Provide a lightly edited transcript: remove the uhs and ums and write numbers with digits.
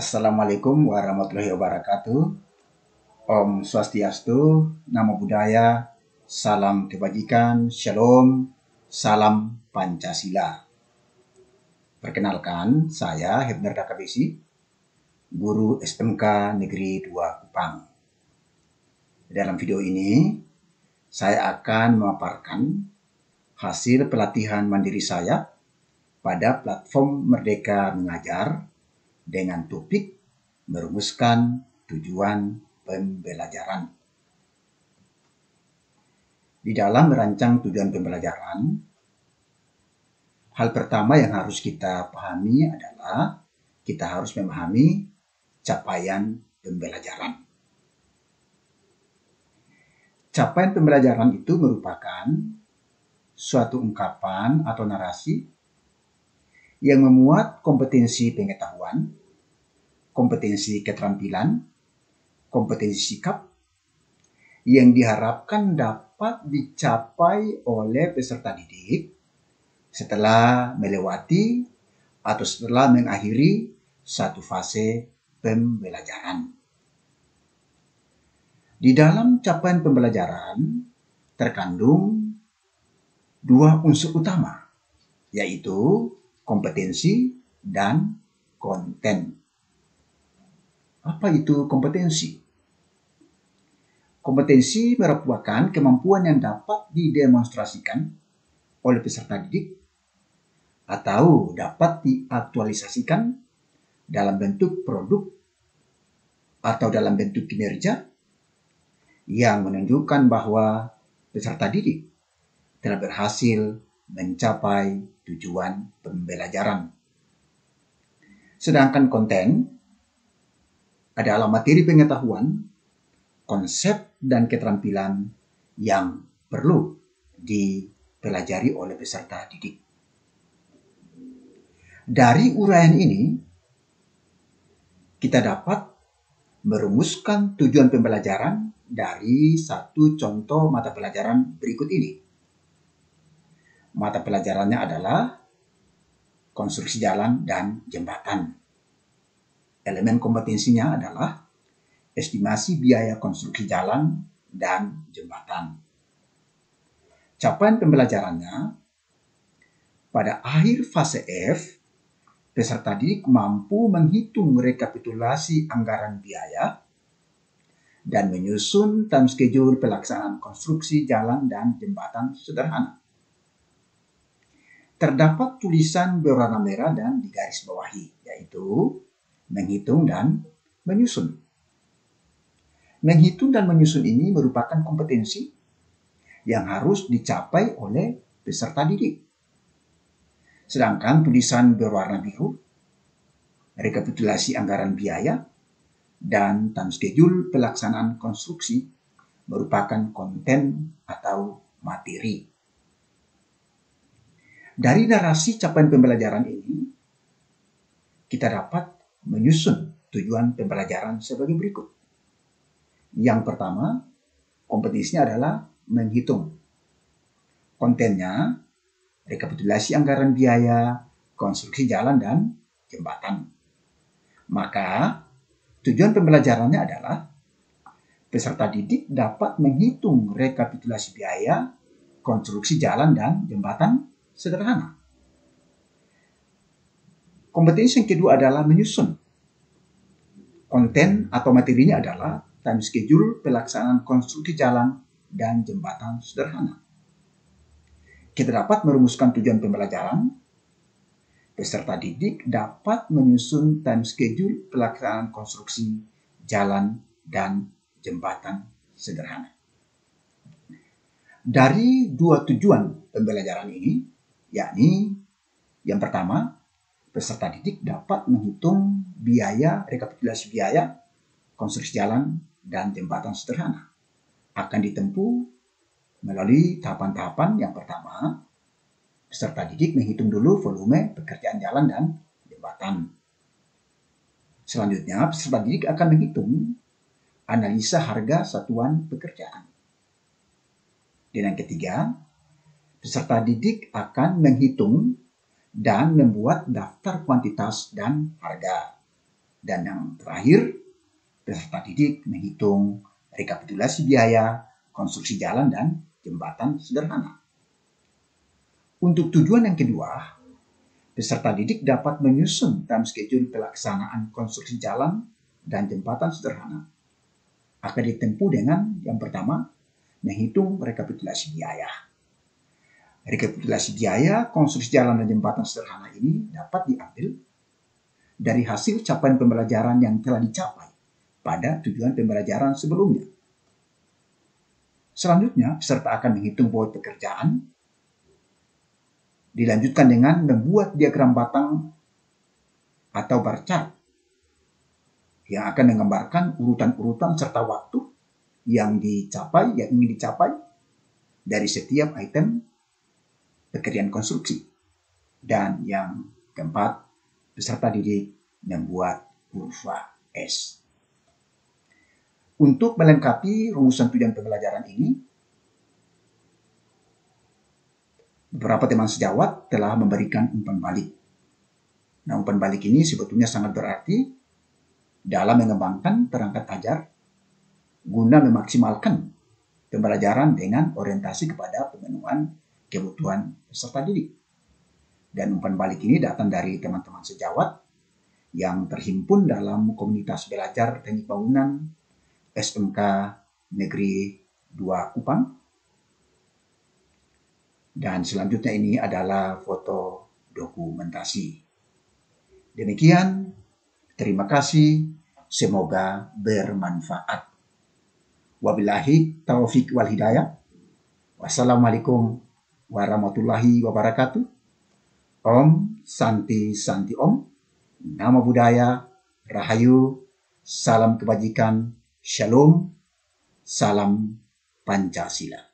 Assalamualaikum warahmatullahi wabarakatuh. Om Swastiastu, Namo Buddhaya, salam kebajikan, Shalom, salam Pancasila. Perkenalkan, saya Hebner Dakabesi, Guru SMK Negeri 2 Kupang. Dalam video ini, saya akan memaparkan hasil pelatihan mandiri saya pada platform Merdeka Mengajar dengan topik merumuskan tujuan pembelajaran. Di dalam merancang tujuan pembelajaran, hal pertama yang harus kita pahami adalah kita harus memahami capaian pembelajaran. Capaian pembelajaran itu merupakan suatu ungkapan atau narasi yang memuat kompetensi pengetahuan, kompetensi keterampilan, kompetensi sikap yang diharapkan dapat dicapai oleh peserta didik setelah melewati atau setelah mengakhiri satu fase pembelajaran. Di dalam capaian pembelajaran terkandung dua unsur utama, yaitu kompetensi dan konten. Apa itu kompetensi? Kompetensi merupakan kemampuan yang dapat didemonstrasikan oleh peserta didik atau dapat diaktualisasikan dalam bentuk produk atau dalam bentuk kinerja yang menunjukkan bahwa peserta didik telah berhasil mencapai tujuan pembelajaran. Sedangkan konten adalah materi pengetahuan, konsep, dan keterampilan yang perlu dipelajari oleh peserta didik. Dari uraian ini, kita dapat merumuskan tujuan pembelajaran dari satu contoh mata pelajaran berikut ini. Mata pelajarannya adalah konstruksi jalan dan jembatan. Elemen kompetensinya adalah estimasi biaya konstruksi jalan dan jembatan. Capaian pembelajarannya, pada akhir fase F, peserta didik mampu menghitung rekapitulasi anggaran biaya dan menyusun time schedule pelaksanaan konstruksi jalan dan jembatan sederhana. Terdapat tulisan berwarna merah dan digarisbawahi, yaitu menghitung dan menyusun. Menghitung dan menyusun ini merupakan kompetensi yang harus dicapai oleh peserta didik. Sedangkan tulisan berwarna biru, rekapitulasi anggaran biaya, dan time schedule pelaksanaan konstruksi merupakan konten atau materi. Dari narasi capaian pembelajaran ini, kita dapat menyusun tujuan pembelajaran sebagai berikut. Yang pertama, kompetensinya adalah menghitung. Kontennya, rekapitulasi anggaran biaya, konstruksi jalan dan jembatan. Maka, tujuan pembelajarannya adalah peserta didik dapat menghitung rekapitulasi biaya, konstruksi jalan dan jembatan sederhana. Kompetensi yang kedua adalah menyusun. Konten atau materinya adalah time schedule pelaksanaan konstruksi jalan dan jembatan sederhana. Kita dapat merumuskan tujuan pembelajaran. Peserta didik dapat menyusun time schedule pelaksanaan konstruksi jalan dan jembatan sederhana. Dari dua tujuan pembelajaran ini, yakni yang pertama, peserta didik dapat menghitung biaya, rekapitulasi biaya, konstruksi jalan, dan jembatan sederhana. Akan ditempuh melalui tahapan-tahapan. Yang pertama, peserta didik menghitung dulu volume pekerjaan jalan dan jembatan. Selanjutnya, peserta didik akan menghitung analisa harga satuan pekerjaan. Dan yang ketiga, peserta didik akan menghitung dan membuat daftar kuantitas dan harga. Dan yang terakhir, peserta didik menghitung rekapitulasi biaya konstruksi jalan dan jembatan sederhana. Untuk tujuan yang kedua, peserta didik dapat menyusun time schedule pelaksanaan konstruksi jalan dan jembatan sederhana. Akan ditempuh dengan yang pertama, menghitung rekapitulasi biaya. Rekapitulasi biaya konstruksi jalan dan jembatan sederhana ini dapat diambil dari hasil capaian pembelajaran yang telah dicapai pada tujuan pembelajaran sebelumnya. Selanjutnya, peserta akan menghitung bobot pekerjaan. Dilanjutkan dengan membuat diagram batang atau bar chart yang akan menggambarkan urutan-urutan serta waktu yang ingin dicapai dari setiap item pekerjaan konstruksi. Dan yang keempat, peserta didik membuat kurva S. Untuk melengkapi rumusan tujuan pembelajaran ini, beberapa teman sejawat telah memberikan umpan balik. Nah, umpan balik ini sebetulnya sangat berarti dalam mengembangkan perangkat ajar guna memaksimalkan pembelajaran dengan orientasi kepada pemenuhan kebutuhan peserta didik. Dan umpan balik ini datang dari teman-teman sejawat yang terhimpun dalam komunitas belajar teknik bangunan SMK Negeri 2 Kupang. Dan selanjutnya ini adalah foto dokumentasi. Demikian, terima kasih, semoga bermanfaat. Wabillahi taufiq wal hidayah. Wassalamualaikum warahmatullahi wabarakatuh. Om Santi Santi Om. Nama budaya, Rahayu, salam kebajikan, Shalom, salam Pancasila.